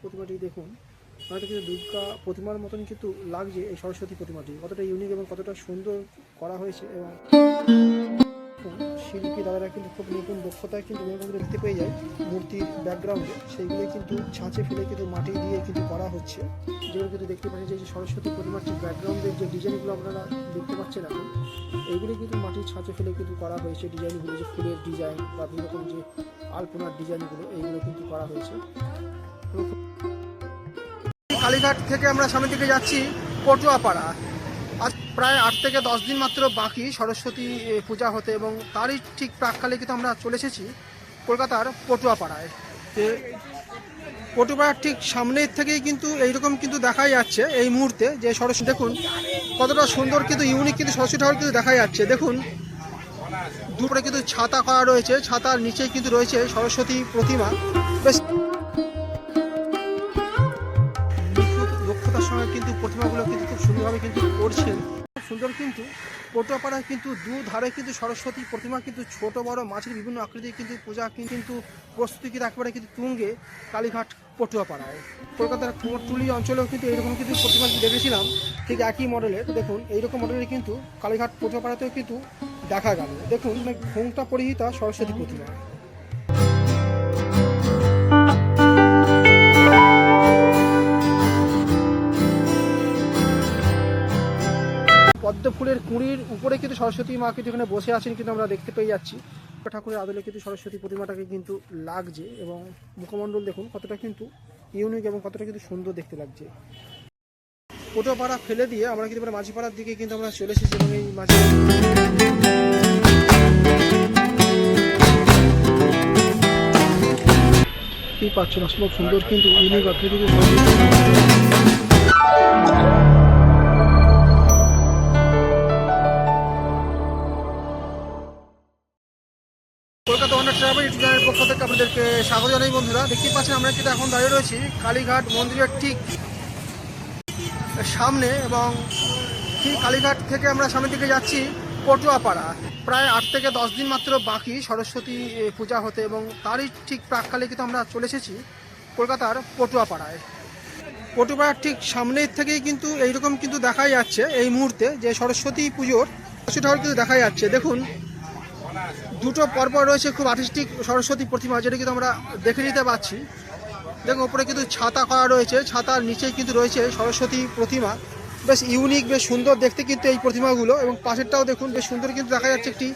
প্রতিমাটি দেখুন, অনেকটা কিন্তু দুর্গা প্রতিমার মতন কিন্তু লাগছে। এই সরস্বতী প্রতিমাটি কতটা ইউনিক এবং কতটা সুন্দর করা হয়েছে, এবং শিল্পী দাদারা কিন্তু খুব নিপুণ দক্ষতায় কিন্তু দেখতে পেয়ে যায় মূর্তির ব্যাকগ্রাউন্ডে। সেইগুলো কিন্তু ছাঁচে ফেলে কিন্তু মাটি দিয়ে কিন্তু করা হচ্ছে। যেগুলো কিন্তু দেখতে পাচ্ছেন যে সরস্বতী প্রতিমার যে ব্যাকগ্রাউন্ডের যে ডিজাইনগুলো আপনারা দেখতে পাচ্ছেন এখন, এইগুলো কিন্তু মাটির ছাঁচে ফেলে কিন্তু করা হয়েছে। ডিজাইনগুলো যে ফুলের ডিজাইন বা বিভিন্ন রকম যে আলপনার ডিজাইনগুলো, এইগুলো কিন্তু করা হয়েছে। কালীঘাট থেকে আমরা সামনের দিকে যাচ্ছি পটুয়াপাড়া। আজ প্রায় 8 থেকে 10 দিন মাত্র বাকি সরস্বতী পূজা হতে, এবং তারই ঠিক প্রাককালে কিন্তু আমরা চলে এসেছি কলকাতার পটুয়াপাড়ায়। পটুয়াপাড়ার ঠিক সামনের থেকেই কিন্তু এইরকম কিন্তু দেখা যাচ্ছে এই মুহূর্তে যে সরস্বতী, দেখুন কতটা সুন্দর কিন্তু ইউনিক কিন্তু সরস্বতী ঠাকুর কিন্তু দেখা যাচ্ছে। দেখুন দুপুরে কিন্তু ছাতা করা রয়েছে, ছাতার নিচে কিন্তু রয়েছে সরস্বতী প্রতিমা। বেশ দক্ষতার সঙ্গে কিন্তু প্রতিমাগুলো কিন্তু খুব সুন্দরভাবে কিন্তু করছেন। সুন্দর কিন্তু পটুয়াপাড়ায় কিন্তু দুধারে কিন্তু সরস্বতী প্রতিমা কিন্তু ছোট বড় মাছের বিভিন্ন আকৃতির কিন্তু পূজা কিন্তু প্রস্তুতি কিন্তু একেবারে কিন্তু তুঙ্গে কালীঘাট পটুয়াপাড়ায়। কলকাতার কুমোরটুলি অঞ্চলেও কিন্তু এইরকম কিন্তু প্রতিমা দেখেছিলাম, ঠিক একই মডেলের। দেখুন এইরকম মডেলের কিন্তু কালীঘাট পটুয়াপাড়াতেও কিন্তু দেখা গেল। দেখুন ঘোমটা পরিহিতা সরস্বতী প্রতিমা। পদ্ম ফুলের কুঁড়ির উপরে কিন্তু সরস্বতী মা কিন্তু এখানে বসে আছেন কিন্তু আমরা দেখতে পেয়ে যাচ্ছি। ঠাকুরের আদলে কিন্তু সরস্বতী প্রতিমাটাকে কিন্তু লাগছে, এবং মুখমণ্ডল দেখুন কতটা কিন্তু ইউনিক এবং কতটা কিন্তু সুন্দর দেখতে লাগছে। পটুয়াপাড়া ফেলে দিয়ে আমরা কিন্তু মাঝিপাড়ার দিকে কিন্তু আমরা চলে এসেছি, এবং এই মাঝি কি পাচ্ছেন অসম্ভব সুন্দর কিন্তু ইউনিক আকৃতির কলকাতা ওয়ান্ডার ট্রাভেল ইউটিউব চ্যানেলের পক্ষ থেকে আপনাদেরকে স্বাগত জানাই। বন্ধুরা দেখতেই পাচ্ছেন আমরা কিন্তু এখন দাঁড়িয়ে রয়েছি কালীঘাট মন্দিরের ঠিক সামনে, এবং ঠিক কালীঘাট থেকে আমরা সামনের দিকে যাচ্ছি পটুয়াপাড়া। প্রায় 8 থেকে 10 দিন মাত্র বাকি সরস্বতী পূজা হতে, এবং তারই ঠিক প্রাককালে কিন্তু আমরা চলে এসেছি কলকাতার পটুয়াপাড়ায়। পটুয়াপাড়ার ঠিক সামনের থেকেই কিন্তু এইরকম কিন্তু দেখা যাচ্ছে এই মুহূর্তে যে সরস্বতী পুজোর সরস্বতী ঠাকুর কিন্তু দেখা যাচ্ছে। দেখুন দুটো পরপর রয়েছে খুব আর্টিস্টিক সরস্বতী প্রতিমা, যেটা কিন্তু আমরা দেখে নিতে পাচ্ছি। দেখুন ওপরে কিন্তু ছাতা করা রয়েছে, ছাতার নিচেই কিন্তু রয়েছে সরস্বতী প্রতিমা। বেশ ইউনিক, বেশ সুন্দর দেখতে কিন্তু এই প্রতিমাগুলো, এবং পাশেরটাও দেখুন বেশ সুন্দর কিন্তু দেখা যাচ্ছে একটি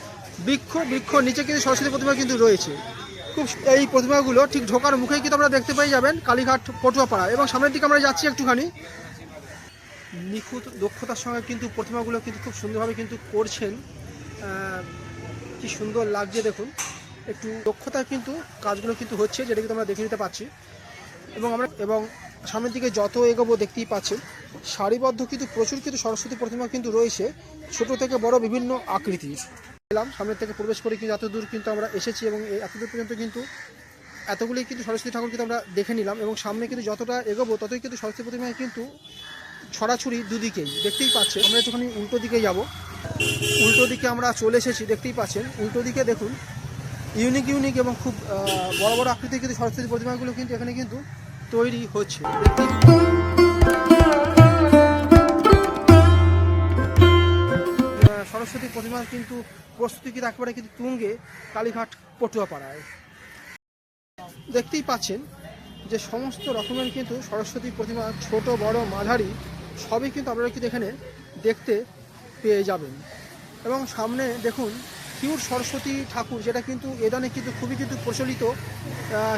বৃক্ষ নিচে কিন্তু সরস্বতী প্রতিমা কিন্তু রয়েছে। খুব এই প্রতিমাগুলো ঠিক ঢোকার মুখেই কিন্তু আমরা দেখতে পেয়ে যাবেন কালীঘাট পটুয়াপাড়া। এবং সামনের দিকে আমরা যাচ্ছি একটুখানি। নিখুঁত দক্ষতার সঙ্গে কিন্তু প্রতিমাগুলো কিন্তু খুব সুন্দরভাবে কিন্তু করছেন। কি সুন্দর লাগছে দেখুন, একটু দক্ষতায় কিন্তু কাজগুলো কিন্তু হচ্ছে, যেটা কিন্তু আমরা দেখে নিতে পাচ্ছি। এবং সামনের দিকে যত এগোবো দেখতেই পাচ্ছেন সারিবদ্ধ কিন্তু প্রচুর কিন্তু সরস্বতী প্রতিমা কিন্তু রয়েছে, ছোট থেকে বড় বিভিন্ন আকৃতির। সামনের থেকে প্রবেশ করে কিন্তু এত দূর কিন্তু আমরা এসেছি, এবং এতদূর পর্যন্ত কিন্তু এতগুলি কিন্তু সরস্বতী ঠাকুর কিন্তু আমরা দেখে নিলাম। এবং সামনে কিন্তু যতটা এগোবো ততই কিন্তু সরস্বতী প্রতিমায় কিন্তু ছড়াছড়ি দুদিকেই দেখতেই পাচ্ছেন। আমরা একটুখানি উল্টো দিকে যাব। উল্টো দিকে আমরা চলে এসেছি, দেখতেই পাচ্ছেন উল্টো দিকে দেখুন ইউনিক এবং খুব বড় বড় আকৃতির কিন্তু সরস্বতী প্রতিমাগুলো কিন্তু এখানে কিন্তু তৈরি হচ্ছে। সরস্বতী প্রতিমার কিন্তু প্রস্তুতি কিন্তু একেবারে কিন্তু তুঙ্গে কালীঘাট পটুয়াপাড়ায়। দেখতেই পাচ্ছেন যে সমস্ত রকমের কিন্তু সরস্বতী প্রতিমা ছোট বড় মাঝারি সবই কিন্তু আপনারা কিন্তু এখানে দেখতে পেয়ে যাবেন। এবং সামনে দেখুন পিওর সরস্বতী ঠাকুর, যেটা কিন্তু এদানে কিন্তু খুবই কিন্তু প্রচলিত,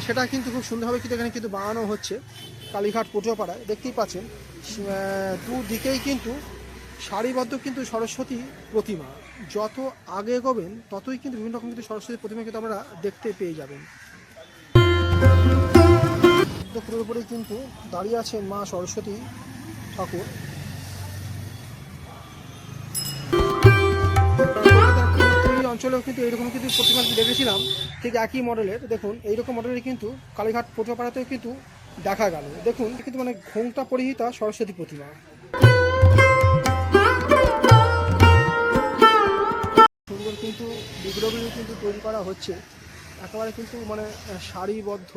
সেটা কিন্তু খুব সুন্দরভাবে কিন্তু এখানে কিন্তু বানানো হচ্ছে কালীঘাট পটুয়াপাড়ায়। দেখতেই পাচ্ছেন দুদিকেই কিন্তু সারিবদ্ধ কিন্তু সরস্বতী প্রতিমা। যত আগে এগোবেন ততই কিন্তু বিভিন্ন রকম কিন্তু সরস্বতী প্রতিমা কিন্তু আমরা দেখতে পেয়ে যাবেন। পুরোর উপরেই কিন্তু দাঁড়িয়ে আছেন মা সরস্বতী ঠাকুর। অঞ্চলেও কিন্তু এইরকম কিন্তু প্রতিমা দেখেছিলাম, ঠিক একই মডেলের। দেখুন এইরকম মডেলের কিন্তু কালীঘাট পটুয়াপাড়াতেও কিন্তু দেখা গেল। দেখুন কিন্তু ঘোমটা পরিহিতা সরস্বতী প্রতিমা। সুন্দর কিন্তু বিগ্রহগুলো কিন্তু তৈরি করা হচ্ছে, একেবারে কিন্তু সারিবদ্ধ।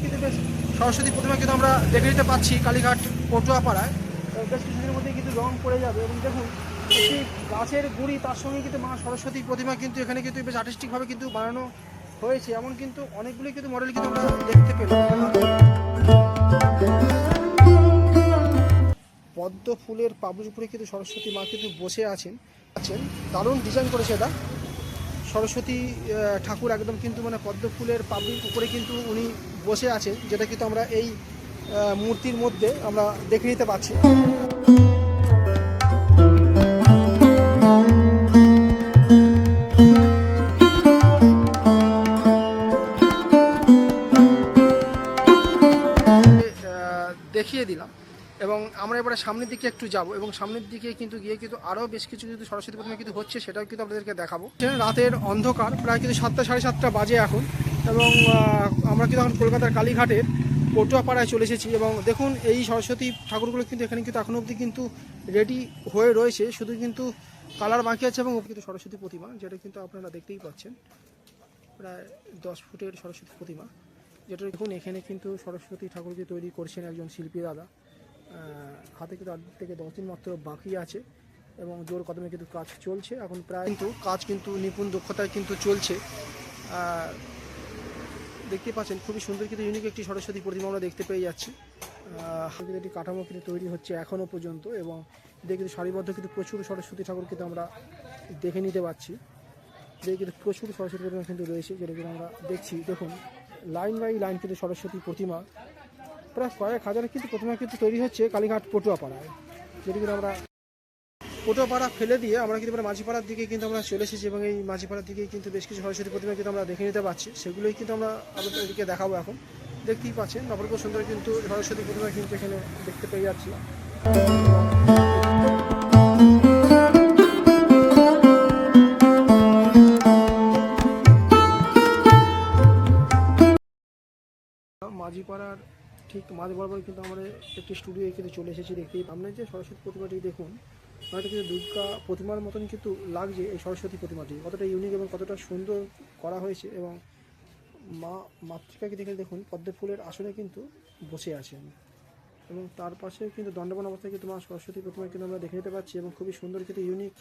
কিন্তু বেশ সরস্বতী প্রতিমা কিন্তু আমরা দেখে নিতে পাচ্ছি কালীঘাট পটুয়াপাড়ায়। বেশ কিছুদিনের মধ্যে কিন্তু রং পড়ে যাবে এবং দেখুন একটি গাছের গুঁড়ি তার সঙ্গে কিন্তু মা সরস্বতী প্রতিমা কিন্তু এখানে কিন্তু বেশ আর্টিস্টিকভাবে কিন্তু বানানো হয়েছে। এমন কিন্তু অনেকগুলি কিন্তু মডেল কিন্তু আমরা দেখতে পেলাম। পদ্ম ফুলের পাবলির উপরে কিন্তু সরস্বতী মা কিন্তু বসে আছেন। দারুণ ডিজাইন করেছে এটা। সরস্বতী ঠাকুর একদম কিন্তু মানে পদ্ম ফুলের পাবলির উপরে কিন্তু উনি বসে আছেন, যেটা কিন্তু আমরা এই মূর্তির মধ্যে আমরা দেখে নিতে পাচ্ছি। দেখিয়ে দিলাম এবং আমরা এবারে সামনের দিকে একটু যাব এবং সামনের দিকে কিন্তু গিয়ে কিন্তু আরও বেশ কিছু কিন্তু সরস্বতী প্রতিমা কিন্তু হচ্ছে, সেটাও কিন্তু আপনাদেরকে দেখাবো। রাতের অন্ধকার, প্রায় কিন্তু 7টা সাড়ে 7টা বাজে এখন এবং আমরা কিন্তু এখন কলকাতার কালীঘাটের পটুয়াপাড়ায় চলে এসেছি এবং দেখুন এই সরস্বতী ঠাকুরগুলো কিন্তু এখানে কিন্তু এখনো অবধি কিন্তু রেডি হয়ে রয়েছে, শুধু কিন্তু কালার বাকি আছে এবং কিন্তু সরস্বতী প্রতিমা, যেটা কিন্তু আপনারা দেখতেই পাচ্ছেন প্রায় 10 ফুটের সরস্বতী প্রতিমা, যেটা দেখুন এখানে কিন্তু সরস্বতী ঠাকুরকে তৈরি করছেন একজন শিল্পী দাদা। হাতে কিন্তু 8 থেকে 10 দিন মাত্র বাকি আছে এবং জোর কদমে কিন্তু কাজ চলছে এখন, প্রায় কিন্তু কাজ কিন্তু নিপুণ দক্ষতায় কিন্তু চলছে। দেখতে পাচ্ছেন খুবই সুন্দর কিন্তু ইউনিক একটি সরস্বতী প্রতিমা আমরা দেখতে পেয়ে যাচ্ছি। কিন্তু একটি কাঠামো কিন্তু তৈরি হচ্ছে এখনও পর্যন্ত এবং দেখে কিন্তু সারিবদ্ধ কিন্তু প্রচুর সরস্বতী ঠাকুর কিন্তু আমরা দেখে নিতে পাচ্ছি। দেখে কিন্তু প্রচুর সরস্বতী প্রতিমা কিন্তু রয়েছে, যেটা কিন্তু আমরা দেখছি। দেখুন লাইন বাই লাইন কিন্তু সরস্বতী প্রতিমা, প্রায় কয়েক হাজার কিন্তু প্রতিমা কিন্তু তৈরি হচ্ছে কালীঘাট পটুয়াপাড়ায়। যেটি কিন্তু আমরা পটুয়াপাড়া ফেলে দিয়ে আমরা কিন্তু মাঝিপাড়ার দিকে কিন্তু আমরা চলে এসেছি এবং এই মাঝিপাড়ার দিকে কিন্তু বেশ কিছু সরস্বতী প্রতিমা কিন্তু আমরা দেখে নিতে পারছি, সেগুলোই কিন্তু আমরা আপনাদেরকে দেখাবো। এখন দেখতেই পাচ্ছেন অপূর্ব সুন্দর কিন্তু সরস্বতী প্রতিমা কিন্তু এখানে দেখতে পেয়ে যাচ্ছি। মাঝিপাড়ার ঠিক মাঝ বরাবর কিন্তু আমরা একটি স্টুডিও কিন্তু চলে এসেছি। দেখতেই আপনার যে সরস্বতী প্রতিমাটি দেখুন, অনেকটা কিন্তু দুর্গা প্রতিমার মতন কিন্তু লাগছে এই সরস্বতী প্রতিমাটি, কতটা ইউনিক এবং কতটা সুন্দর করা হয়েছে এবং মা মাতৃকাকে দেখে দেখুন পদ্ম ফুলের আসনে কিন্তু বসে আছেন এবং তার পাশে কিন্তু দণ্ডায়মান অবস্থায় কিন্তু মা সরস্বতী প্রতিমা কিন্তু আমরা দেখে নিতে পাচ্ছি এবং খুবই সুন্দর কিন্তু ইউনিক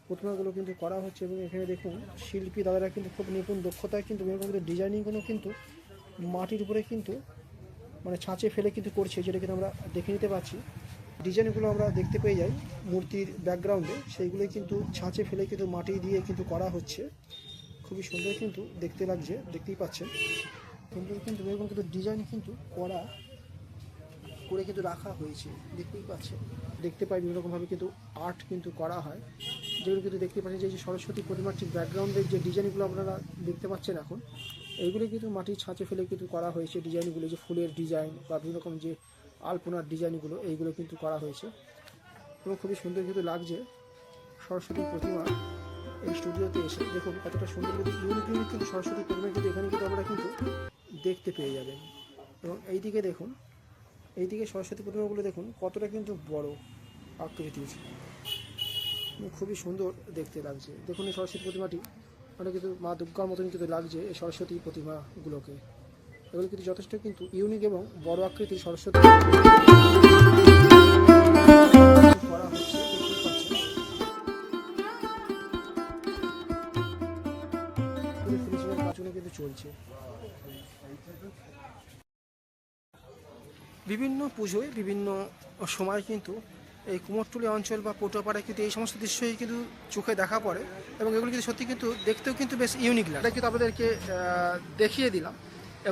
প্রতিমাগুলো কিন্তু করা হচ্ছে এবং এখানে দেখুন শিল্পী দাদারা কিন্তু খুব নিপুণ দক্ষতায় কিন্তু এরকম কিন্তু ডিজাইনিংগুলো কিন্তু মাটির উপরে কিন্তু মানে ছাঁচে ফেলে কিন্তু করছে, যেটা কিন্তু আমরা দেখে নিতে পাচ্ছি। ডিজাইনগুলো আমরা দেখতে পেয়ে যাই মূর্তির ব্যাকগ্রাউন্ডে, সেইগুলোই কিন্তু ছাঁচে ফেলে কিন্তু মাটি দিয়ে কিন্তু করা হচ্ছে। খুবই সুন্দর কিন্তু দেখতে লাগছে, দেখতেই পাচ্ছেন সুন্দর কিন্তু এরকম কিন্তু ডিজাইন কিন্তু করা করে কিন্তু রাখা হয়েছে, দেখতেই পাচ্ছেন। দেখতে পাই বিভিন্ন রকমভাবে কিন্তু আর্ট কিন্তু করা হয়, যেগুলো কিন্তু দেখতে পাচ্ছেন যে সরস্বতী প্রতিমার ঠিক ব্যাকগ্রাউন্ডের যে ডিজাইনগুলো আপনারা দেখতে পাচ্ছেন এখন, এইগুলো কিন্তু মাটির ছাঁচে ফেলে কিন্তু করা হয়েছে। ডিজাইনগুলো যে ফুলের ডিজাইন বা বিভিন্ন রকম যে আলপনার ডিজাইনগুলো এইগুলো কিন্তু করা হয়েছে এবং খুবই সুন্দর কিন্তু লাগছে সরস্বতী প্রতিমা এই স্টুডিওতে এসে। দেখুন কতটা সুন্দর কিন্তু ইউনিক ইউনিক কিন্তু সরস্বতী প্রতিমা কিন্তু এখানে কিন্তু আমরা কিন্তু দেখতে পেয়ে যাবেন। এবং এইদিকে দেখুন, এইদিকে সরস্বতী প্রতিমাগুলো দেখুন কতটা কিন্তু বড় আকৃতির, খুবই সুন্দর দেখতে লাগছে। দেখুন এই সরস্বতী প্রতিমাটি মানে কিন্তু মা দুর্গার মতন কিন্তু লাগছে এই সরস্বতী প্রতিমাগুলোকে। এগুলো কিন্তু যথেষ্ট কিন্তু ইউনিক এবং বড় আকৃতির সরস্বতী করা হচ্ছে, দেখতেই পাচ্ছেন। ফিনিশিংয়ের কাজগুলো কিন্তু চলছে। বিভিন্ন পুজোয় বিভিন্ন সময় কিন্তু এই কুমোরটুলি অঞ্চল বা পটুয়াপাড়ায় কিন্তু এই সমস্ত দৃশ্যই কিন্তু চোখে দেখা পড়ে এবং এগুলো কিন্তু সত্যি কিন্তু দেখতেও কিন্তু বেশ ইউনিক লাগে, কিন্তু আপনাদেরকে দেখিয়ে দিলাম।